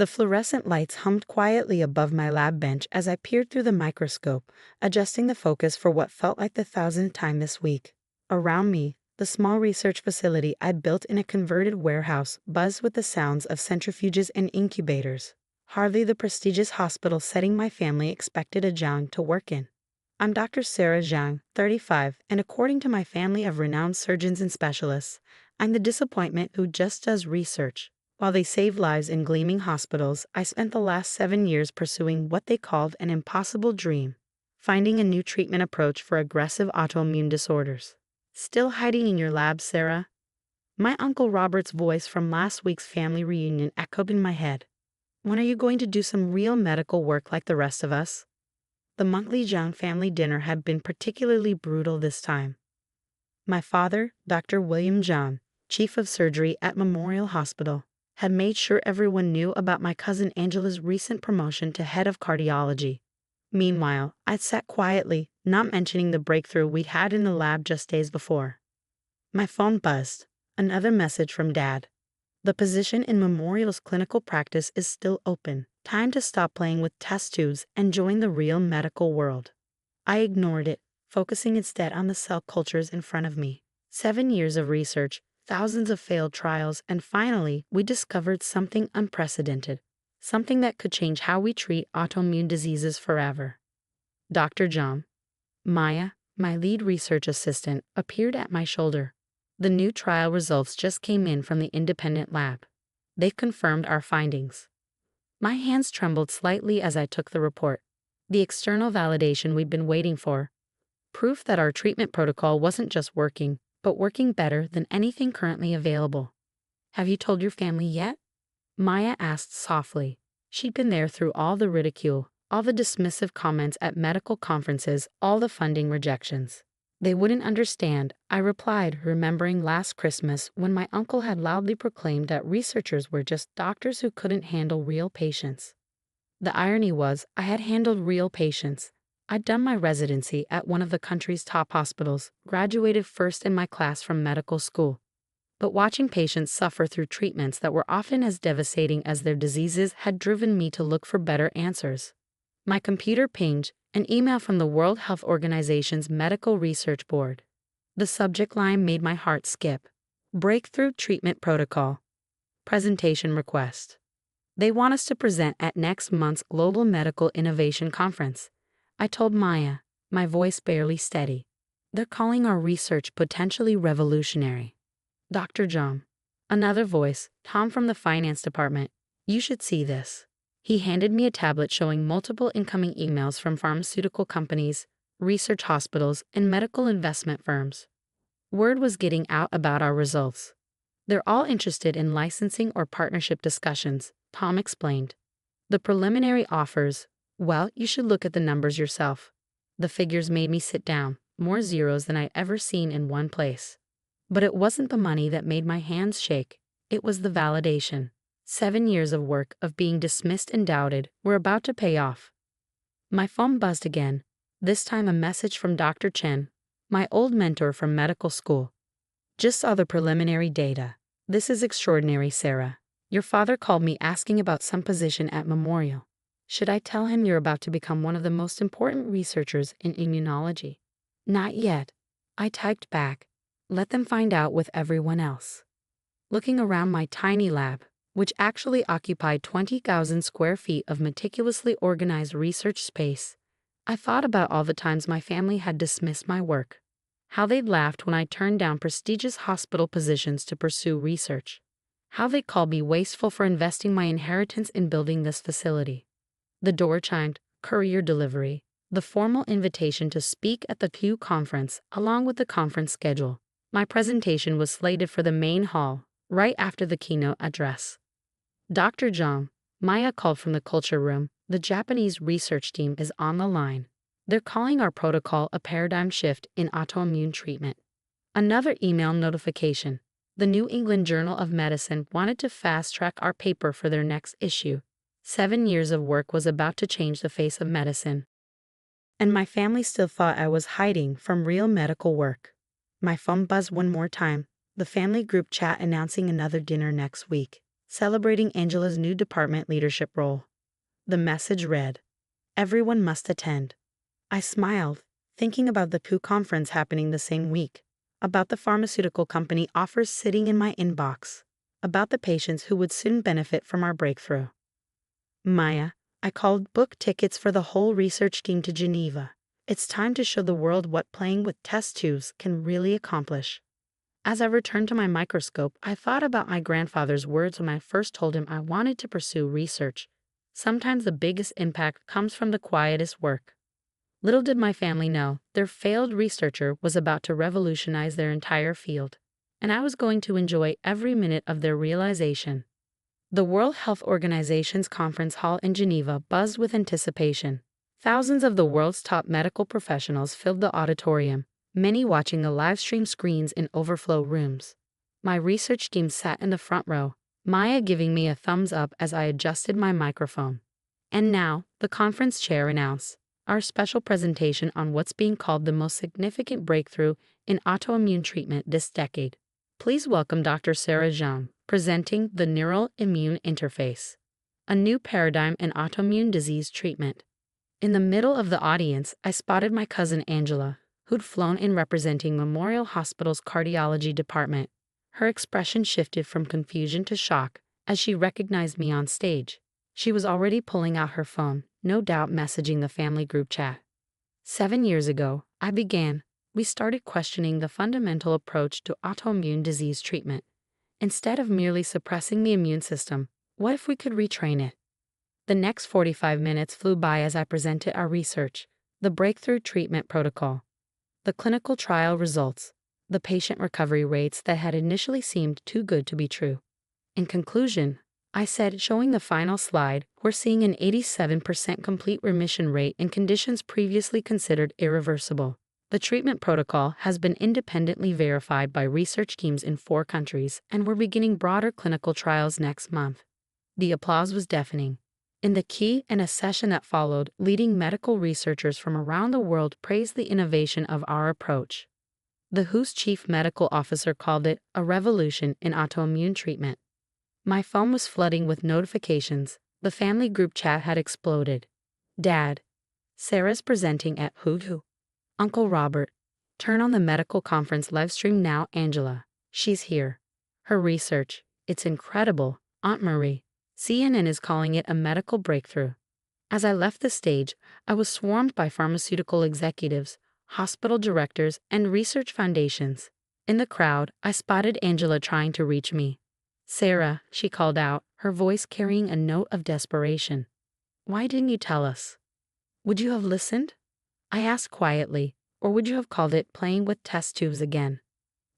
The fluorescent lights hummed quietly above my lab bench as I peered through the microscope, adjusting the focus for what felt like the thousandth time this week. Around me, the small research facility I'd built in a converted warehouse buzzed with the sounds of centrifuges and incubators. Hardly the prestigious hospital setting my family expected a Zhang to work in. I'm Dr. Sarah Zhang, 35, and according to my family of renowned surgeons and specialists, I'm the disappointment who just does research. While they save lives in gleaming hospitals, I spent the last 7 years pursuing what they called an impossible dream, finding a new treatment approach for aggressive autoimmune disorders. Still hiding in your lab, Sarah? My Uncle Robert's voice from last week's family reunion echoed in my head. When are you going to do some real medical work like the rest of us? The monthly Zhang family dinner had been particularly brutal this time. My father, Dr. William Zhang, chief of surgery at Memorial Hospital, had made sure everyone knew about my cousin Angela's recent promotion to head of cardiology. Meanwhile, I'd sat quietly, not mentioning the breakthrough we'd had in the lab just days before. My phone buzzed. Another message from Dad. The position in Memorial's clinical practice is still open. Time to stop playing with test tubes and join the real medical world. I ignored it, focusing instead on the cell cultures in front of me. 7 years of research, thousands of failed trials, and finally, we discovered something unprecedented. Something that could change how we treat autoimmune diseases forever. Dr. John. Maya, my lead research assistant, appeared at my shoulder. The new trial results just came in from the independent lab. They've confirmed our findings. My hands trembled slightly as I took the report. The external validation we'd been waiting for. Proof that our treatment protocol wasn't just working, but working better than anything currently available. Have you told your family yet? Maya asked softly. She'd been there through all the ridicule, all the dismissive comments at medical conferences, all the funding rejections. They wouldn't understand, I replied, remembering last Christmas when my uncle had loudly proclaimed that researchers were just doctors who couldn't handle real patients. The irony was, I had handled real patients. I'd done my residency at one of the country's top hospitals, graduated first in my class from medical school. But watching patients suffer through treatments that were often as devastating as their diseases had driven me to look for better answers. My computer pinged, an email from the World Health Organization's Medical Research Board. The subject line made my heart skip. Breakthrough Treatment Protocol. Presentation request. They want us to present at next month's Global Medical Innovation Conference. I told Maya, my voice barely steady. They're calling our research potentially revolutionary. Dr. John. Another voice, Tom from the finance department. You should see this. He handed me a tablet showing multiple incoming emails from pharmaceutical companies, research hospitals, and medical investment firms. Word was getting out about our results. They're all interested in licensing or partnership discussions, Tom explained. The preliminary offers, well, you should look at the numbers yourself. The figures made me sit down, more zeros than I'd ever seen in one place. But it wasn't the money that made my hands shake, it was the validation. 7 years of work of being dismissed and doubted were about to pay off. My phone buzzed again, this time a message from Dr. Chen, my old mentor from medical school. Just saw the preliminary data. This is extraordinary, Sarah. Your father called me asking about some position at Memorial. Should I tell him you're about to become one of the most important researchers in immunology? Not yet. I typed back. Let them find out with everyone else. Looking around my tiny lab, which actually occupied 20,000 square feet of meticulously organized research space, I thought about all the times my family had dismissed my work. How they'd laughed when I turned down prestigious hospital positions to pursue research. How they'd called me wasteful for investing my inheritance in building this facility. The door chimed, courier delivery, the formal invitation to speak at the Pew conference along with the conference schedule. My presentation was slated for the main hall, right after the keynote address. Dr. John, Maya called from the culture room, the Japanese research team is on the line. They're calling our protocol a paradigm shift in autoimmune treatment. Another email notification. The New England Journal of Medicine wanted to fast-track our paper for their next issue. 7 years of work was about to change the face of medicine. And my family still thought I was hiding from real medical work. My phone buzzed one more time, the family group chat announcing another dinner next week. celebrating Angela's new department leadership role. The message read, "Everyone must attend." I smiled, thinking about the POO conference happening the same week, about the pharmaceutical company offers sitting in my inbox, about the patients who would soon benefit from our breakthrough. Maya, I called, book tickets for the whole research team to Geneva. It's time to show the world what playing with test tubes can really accomplish. As I returned to my microscope, I thought about my grandfather's words when I first told him I wanted to pursue research. Sometimes the biggest impact comes from the quietest work. Little did my family know, their failed researcher was about to revolutionize their entire field, and I was going to enjoy every minute of their realization. The World Health Organization's conference hall in Geneva buzzed with anticipation. Thousands of the world's top medical professionals filled the auditorium, many watching the live stream screens in overflow rooms. My research team sat in the front row, Maya giving me a thumbs up as I adjusted my microphone. And now, the conference chair announced our special presentation on what's being called the most significant breakthrough in autoimmune treatment this decade. Please welcome Dr. Sarah Jean, presenting the neural immune interface, a new paradigm in autoimmune disease treatment. In the middle of the audience, I spotted my cousin Angela, who'd flown in representing Memorial Hospital's cardiology department. Her expression shifted from confusion to shock as she recognized me on stage. She was already pulling out her phone, no doubt messaging the family group chat. 7 years ago, we started questioning the fundamental approach to autoimmune disease treatment. Instead of merely suppressing the immune system, what if we could retrain it? The next 45 minutes flew by as I presented our research, the breakthrough treatment protocol, the clinical trial results, the patient recovery rates that had initially seemed too good to be true. In conclusion, I said, showing the final slide, we're seeing an 87% complete remission rate in conditions previously considered irreversible. The treatment protocol has been independently verified by research teams in 4 countries, and we're beginning broader clinical trials next month. The applause was deafening. In the Q&A session that followed, leading medical researchers from around the world praised the innovation of our approach. The WHO's chief medical officer called it a revolution in autoimmune treatment. My phone was flooding with notifications. The family group chat had exploded. Dad, Sarah's presenting at WHO. Uncle Robert, turn on the medical conference live stream now. Angela, she's here. Her research, it's incredible. Aunt Marie, CNN is calling it a medical breakthrough. As I left the stage, I was swarmed by pharmaceutical executives, hospital directors, and research foundations. In the crowd, I spotted Angela trying to reach me. Sarah, she called out, her voice carrying a note of desperation. Why didn't you tell us? Would you have listened? I asked quietly, or would you have called it playing with test tubes again?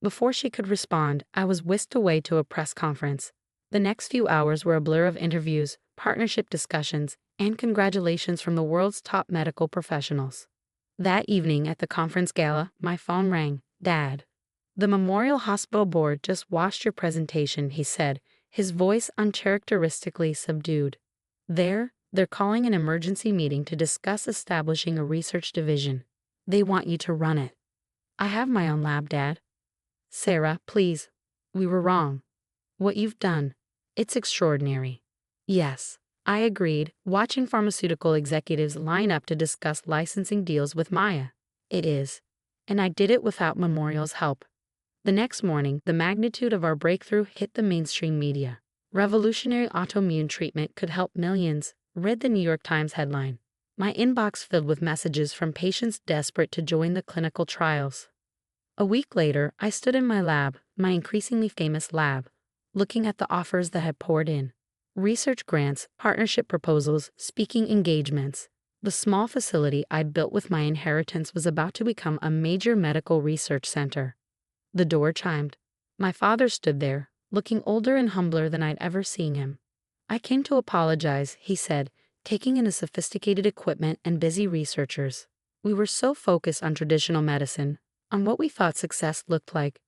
Before she could respond, I was whisked away to a press conference. The next few hours were a blur of interviews, partnership discussions, and congratulations from the world's top medical professionals. That evening at the conference gala, my phone rang. Dad, the Memorial Hospital board just watched your presentation, he said, his voice uncharacteristically subdued. They're calling an emergency meeting to discuss establishing a research division. They want you to run it. I have my own lab, Dad. Sarah, please. We were wrong. What you've done, it's extraordinary. Yes, I agreed, watching pharmaceutical executives line up to discuss licensing deals with Maya. It is. And I did it without Memorial's help. The next morning, the magnitude of our breakthrough hit the mainstream media. Revolutionary autoimmune treatment could help millions, read the New York Times headline. My inbox filled with messages from patients desperate to join the clinical trials. A week later, I stood in my lab, my increasingly famous lab, looking at the offers that had poured in. Research grants, partnership proposals, speaking engagements. The small facility I'd built with my inheritance was about to become a major medical research center. The door chimed. My father stood there, looking older and humbler than I'd ever seen him. I came to apologize, he said, taking in the sophisticated equipment and busy researchers. We were so focused on traditional medicine, on what we thought success looked like,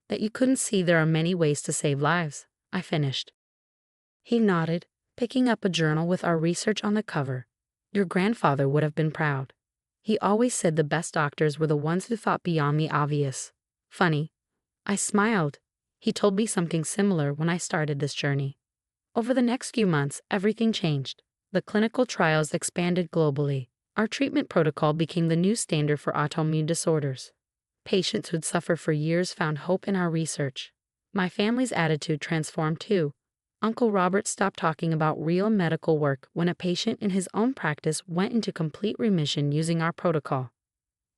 that you couldn't see there are many ways to save lives, I finished. He nodded, picking up a journal with our research on the cover. Your grandfather would have been proud. He always said the best doctors were the ones who thought beyond the obvious. Funny. I smiled. He told me something similar when I started this journey. Over the next few months, everything changed. The clinical trials expanded globally. Our treatment protocol became the new standard for autoimmune disorders. Patients who'd suffered for years found hope in our research. My family's attitude transformed too. Uncle Robert stopped talking about real medical work when a patient in his own practice went into complete remission using our protocol.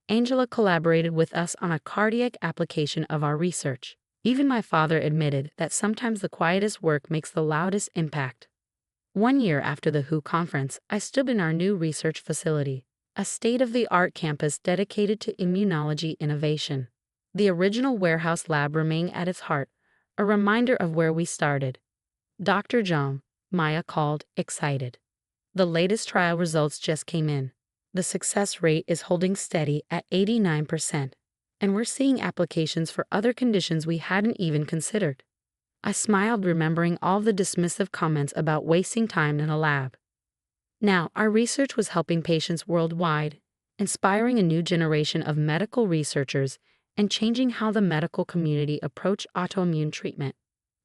Angela collaborated with us on a cardiac application of our research. Even my father admitted that sometimes the quietest work makes the loudest impact. 1 year after the WHO conference, I stood in our new research facility, a state-of-the-art campus dedicated to immunology innovation. The original warehouse lab remained at its heart, a reminder of where we started. Dr. John, Maya called, excited. The latest trial results just came in. The success rate is holding steady at 89%, and we're seeing applications for other conditions we hadn't even considered. I smiled, remembering all the dismissive comments about wasting time in a lab. Now, our research was helping patients worldwide, inspiring a new generation of medical researchers, and changing how the medical community approached autoimmune treatment.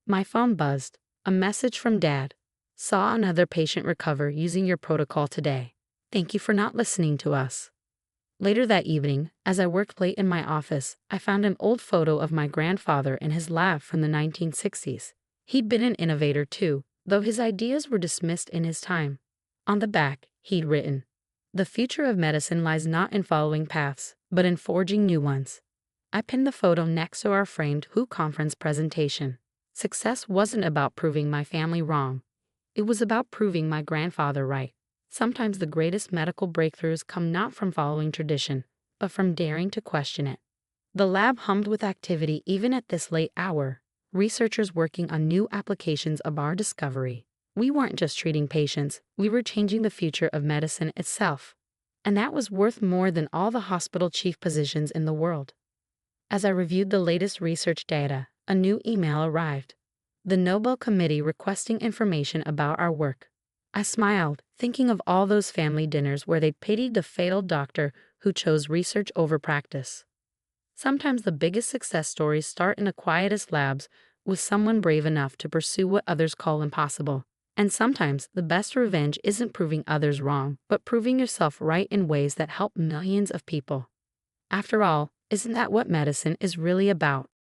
My phone buzzed. A message from Dad. Saw another patient recover using your protocol today. Thank you for not listening to us. Later that evening, as I worked late in my office, I found an old photo of my grandfather in his lab from the 1960s. He'd been an innovator too, though his ideas were dismissed in his time. On the back, he'd written, "The future of medicine lies not in following paths, but in forging new ones." I pinned the photo next to our framed WHO conference presentation. Success wasn't about proving my family wrong. It was about proving my grandfather right. Sometimes the greatest medical breakthroughs come not from following tradition, but from daring to question it. The lab hummed with activity even at this late hour, researchers working on new applications of our discovery. We weren't just treating patients, we were changing the future of medicine itself. And that was worth more than all the hospital chief positions in the world. As I reviewed the latest research data, a new email arrived. The Nobel Committee requesting information about our work. I smiled, thinking of all those family dinners where they pitied the failed doctor who chose research over practice. Sometimes the biggest success stories start in the quietest labs with someone brave enough to pursue what others call impossible. And sometimes the best revenge isn't proving others wrong, but proving yourself right in ways that help millions of people. After all, isn't that what medicine is really about?